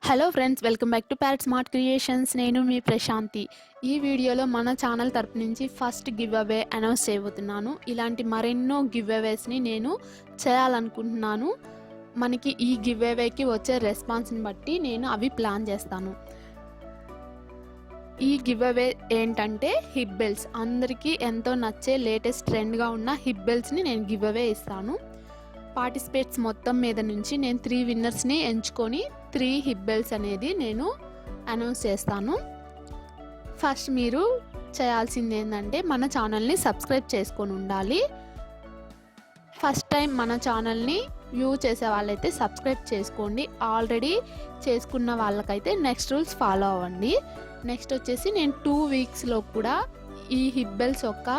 Hello friends, welcome back to parrot smart creations. నేను మీ ప్రశాంతి. ఈ వీడియోలో మన ఛానల్ తరపు నుంచి ఫస్ట్ గివ్ అవే అనౌన్స్ చేయబోతున్నాను. ఇలాంటి మరెన్నో గివ్ అవేస్ని నేను చేయాలనుకుంటున్నాను. మనకి ఈ గివ్ అవేకి వచ్చే రెస్పాన్స్ని బట్టి నేను అవి ప్లాన్ చేస్తాను. ఈ గివ్ అవే ఏంటంటే హిప్ బెల్ట్స్. అందరికీ ఎంతో నచ్చే లేటెస్ట్ ట్రెండ్గా ఉన్న హిప్ బెల్ట్స్ని నేను గివ్ అవే ఇస్తాను. పార్టిసిపేట్స్ మొత్తం మీద నుంచి నేను 3 విన్నర్స్ని ఎంచుకొని 3 హిప్ బెల్ట్స్ అనేది నేను అనౌన్స్ చేస్తాను. ఫస్ట్ మీరు చేయాల్సింది ఏంటంటే మన ఛానల్ని సబ్స్క్రైబ్ చేసుకొని ఉండాలి. ఫస్ట్ టైం మన ఛానల్ని వ్యూ చేసే వాళ్ళైతే సబ్స్క్రైబ్ చేసుకోండి. ఆల్రెడీ చేసుకున్న వాళ్ళకైతే నెక్స్ట్ రూల్స్ ఫాలో అవ్వండి. నెక్స్ట్ వచ్చేసి నేను 2 వీక్స్లో కూడా ఈ హిప్ బెల్ట్స్ యొక్క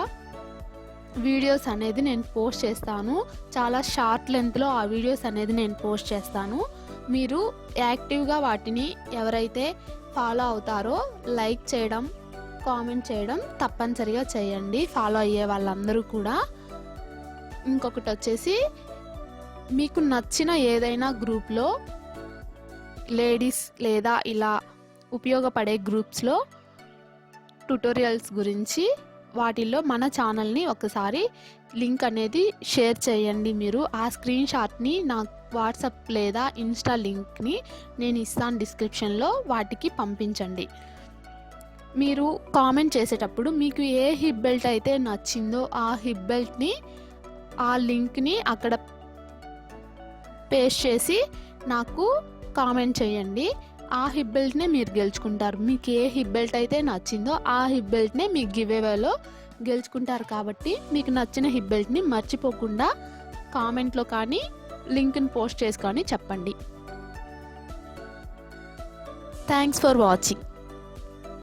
వీడియోస్ అనేది నేను పోస్ట్ చేస్తాను. చాలా షార్ట్ లెంత్లో ఆ వీడియోస్ అనేది నేను పోస్ట్ చేస్తాను. మీరు యాక్టివ్గా వాటిని ఎవరైతే ఫాలో అవుతారో లైక్ చేయడం, కామెంట్ చేయడం తప్పనిసరిగా చేయండి, ఫాలో అయ్యే వాళ్ళందరూ కూడా. ఇంకొకటి వచ్చేసి మీకు నచ్చిన ఏదైనా గ్రూప్లో లేడీస్ లేదా ఇలా ఉపయోగపడే గ్రూప్స్లో ట్యుటోరియల్స్ గురించి వాటిల్లో మన ఛానల్ని ఒకసారి లింక్ అనేది షేర్ చేయండి. మీరు ఆ స్క్రీన్ షాట్ని నా వాట్సాప్ లేదా ఇన్స్టా లింక్ని నేను ఇస్తాను డిస్క్రిప్షన్లో, వాటికి పంపించండి. మీరు కామెంట్ చేసేటప్పుడు మీకు ఏ హిప్ బెల్ట్ అయితే నచ్చిందో ఆ హిప్ బెల్ట్ని ఆ లింక్ని అక్కడ పేస్ట్ చేసి నాకు కామెంట్ చేయండి. ఆ హిప్ బెల్ట్నే మీరు గెలుచుకుంటారు. మీకు ఏ హిప్ బెల్ట్ అయితే నచ్చిందో ఆ హిప్ బెల్ట్నే మీకు గివ్ అవేలో గెలుచుకుంటారు. కాబట్టి మీకు నచ్చిన హిప్ బెల్ట్ని మర్చిపోకుండా కామెంట్లో కానీ లింక్ని పోస్ట్ చేసి కానీ చెప్పండి. Thanks for watching.